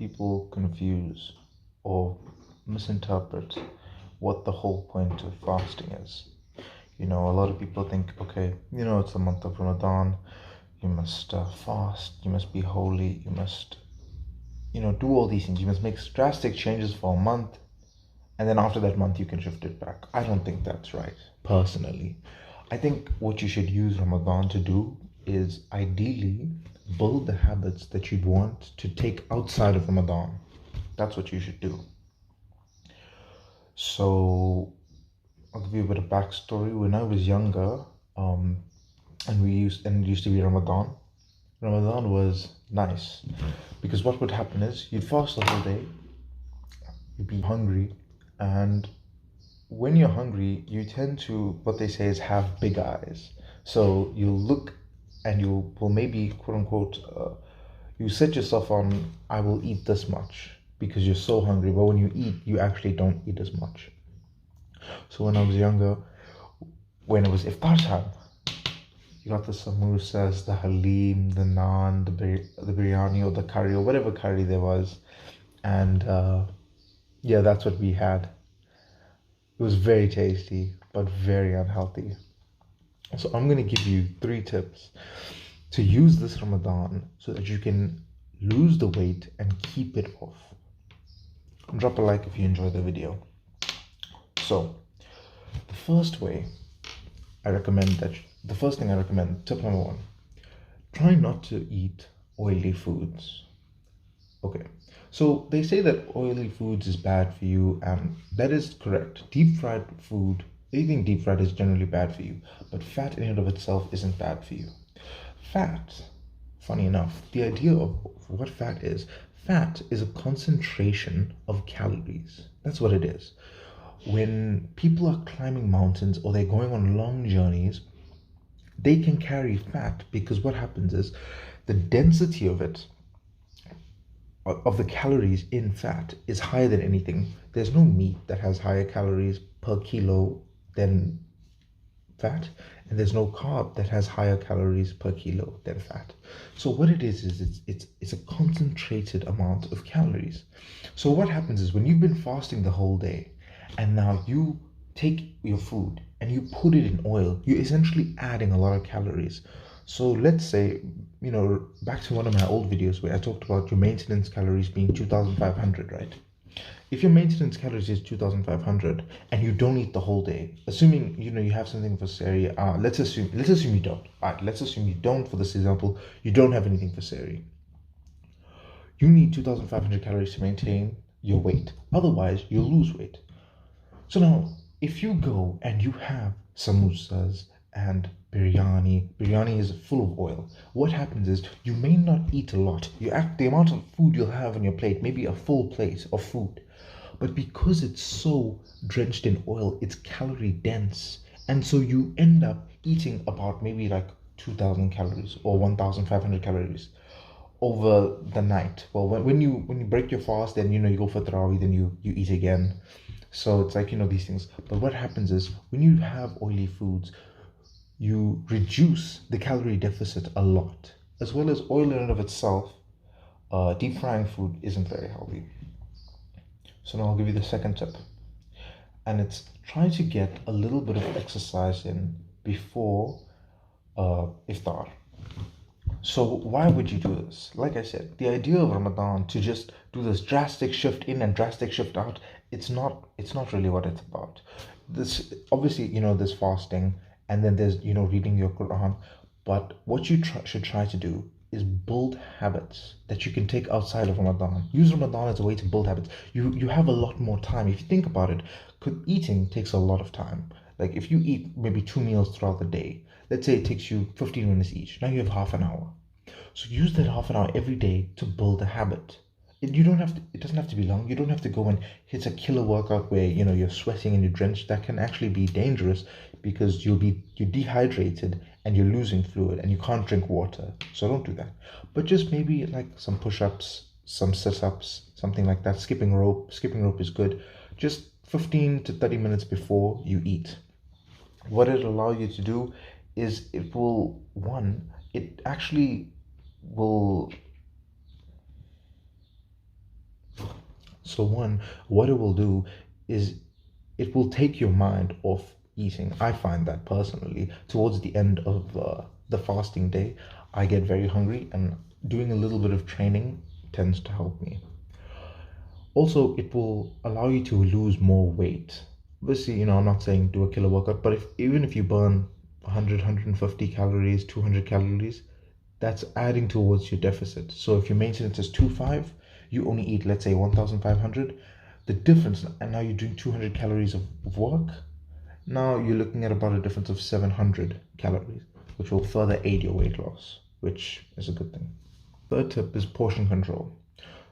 people confuse or misinterpret what the whole point of fasting is. A lot of people think, okay, it's the month of Ramadan, you must fast, you must be holy, you must, do all these things. You must make drastic changes for a month, and then after that month, you can shift it back. I don't think that's right, personally. I think what you should use Ramadan to do is ideally build the habits that you'd want to take outside of Ramadan. That's what you should do. So, I'll give you a bit of backstory. When I was younger, and it used to be Ramadan. Ramadan was nice because what would happen is you'd fast the whole day, you'd be hungry, and when you're hungry, you tend to, what they say is, have big eyes. So you'll look and you will maybe, quote unquote, you set yourself on, I will eat this much because you're so hungry. But when you eat, you actually don't eat as much. So when I was younger, when it was iftar time, you got the samosas, the halim, the naan, the biryani or the curry or whatever curry there was. And yeah, that's what we had. It was very tasty, but very unhealthy. So I'm going to give you 3 tips to use this Ramadan so that you can lose the weight and keep it off. Drop a like if you enjoy the video. So the first thing I recommend, tip number 1, try not to eat oily foods. Okay, so they say that oily foods is bad for you, and that is correct. Deep fried food, anything deep fried is generally bad for you, but fat in and of itself isn't bad for you. Fat, funny enough, the idea of what fat is a concentration of calories. That's what it is. When people are climbing mountains or they're going on long journeys, they can carry fat because what happens is the density of the calories in fat is higher than anything. There's no meat that has higher calories per kilo than fat, and there's no carb that has higher calories per kilo than fat. So what it is it's a concentrated amount of calories. So what happens is when you've been fasting the whole day and now you take your food and you put it in oil, you're essentially adding a lot of calories. So let's say, back to one of my old videos where I talked about your maintenance calories being 2,500, right? If your maintenance calories is 2,500 and you don't eat the whole day, assuming you have something for Sari, let's assume you don't. Alright, let's assume you don't. For this example, you don't have anything for Sari. You need 2,500 calories to maintain your weight. Otherwise, you'll lose weight. So now, if you go and you have samosas and biryani is full of oil. What happens is you may not eat a lot. The amount of food you'll have on your plate, maybe a full plate of food, but because it's so drenched in oil, it's calorie dense, and so you end up eating about maybe like 2,000 calories or 1,500 calories over the night. Well, when you break your fast, then you go for tarawih, then you eat again. So it's like these things. But what happens is when you have oily foods, you reduce the calorie deficit a lot, as well as oil in and of itself. Deep frying food isn't very healthy. So now I'll give you the second tip, and it's try to get a little bit of exercise in before iftar. So why would you do this? Like I said, the idea of Ramadan to just do this drastic shift in and drastic shift out, it's not really what it's about. This obviously, there's fasting, and then there's reading your Quran, but what you should try to do is build habits that you can take outside of Ramadan. Use Ramadan as a way to build habits. You have a lot more time. If you think about it, eating takes a lot of time. Like if you eat maybe 2 meals throughout the day, let's say it takes you 15 minutes each. Now you have half an hour. So use that half an hour every day to build a habit. It doesn't have to be long. You don't have to go and hit a killer workout where you're sweating and you're drenched. That can actually be dangerous because you're dehydrated and you're losing fluid and you can't drink water. So don't do that. But just maybe like some push-ups, some sit-ups, something like that. Skipping rope is good. Just 15 to 30 minutes before you eat. What it'll allow you to do is it actually will So one, what it will do is it will take your mind off eating. I find that personally towards the end of the fasting day, I get very hungry, and doing a little bit of training tends to help me. Also, it will allow you to lose more weight. Obviously, I'm not saying do a killer workout, but if even if you burn 100, calories, 200 calories, that's adding towards your deficit. So if your maintenance is 2.5, you only eat, let's say, 1,500. The difference, and now you're doing 200 calories of work. Now you're looking at about a difference of 700 calories, which will further aid your weight loss, which is a good thing. Third tip is portion control.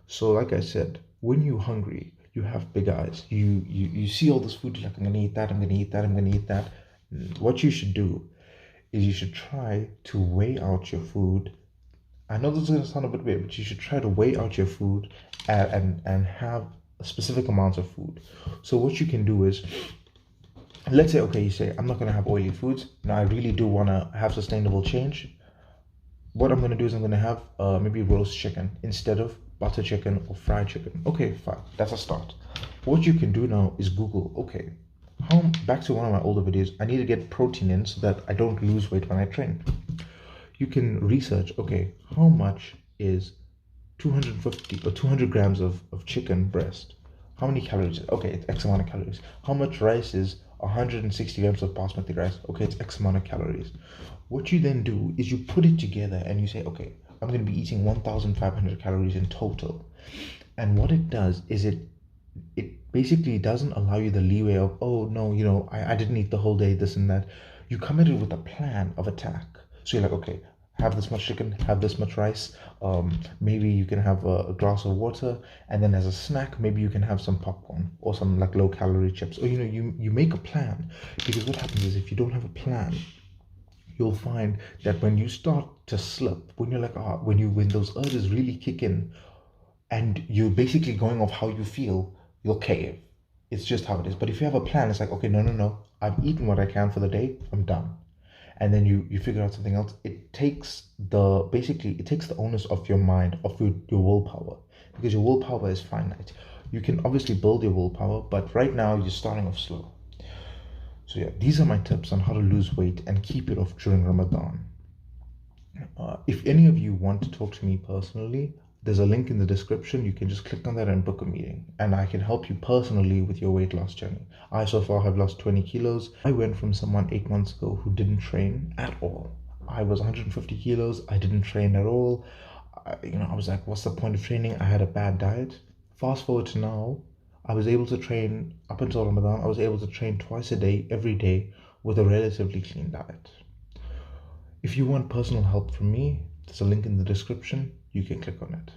So, like I said, when you're hungry, you have big eyes. You see all this food, you're like, I'm gonna eat that, I'm gonna eat that, I'm gonna eat that. What you should do is you should try to weigh out your food. I know this is gonna sound a bit weird, but you should try to weigh out your food and have specific amounts of food. So what you can do is, let's say, okay, you say, I'm not gonna have oily foods. Now I really do wanna have sustainable change. What I'm gonna do is I'm gonna have maybe roast chicken instead of butter chicken or fried chicken. Okay, fine, that's a start. What you can do now is Google, okay, back to one of my older videos, I need to get protein in so that I don't lose weight when I train. You can research, okay, how much is 250 or 200 grams of chicken breast? How many calories? Okay, it's X amount of calories. How much rice is 160 grams of basmati rice? Okay, it's X amount of calories. What you then do is you put it together and you say, okay, I'm going to be eating 1,500 calories in total. And what it does is it basically doesn't allow you the leeway of, oh no, I didn't eat the whole day, this and that. You come at it with a plan of attack. So you're like, okay, have this much chicken, have this much rice. Maybe you can have a glass of water, and then as a snack, maybe you can have some popcorn or some like low calorie chips. Or you make a plan, because what happens is if you don't have a plan, you'll find that when you start to slip, when you're like, when those urges really kick in, and you're basically going off how you feel, you'll cave. It's just how it is. But if you have a plan, it's like, okay, no, I've eaten what I can for the day, I'm done. And then you figure out something else. It takes the onus off your mind, of your willpower, because your willpower is finite. You can obviously build your willpower, but right now you're starting off slow. So yeah, these are my tips on how to lose weight and keep it off during Ramadan. If any of you want to talk to me personally, there's a link in the description. You can just click on that and book a meeting, and I can help you personally with your weight loss journey. I so far have lost 20 kilos. I went from someone 8 months ago who didn't train at all. I was 150 kilos. I didn't train at all. I was like, what's the point of training? I had a bad diet. Fast forward to now, I was able to train up until Ramadan. I was able to train twice a day, every day, with a relatively clean diet. If you want personal help from me, there's a link in the description. You can click on it.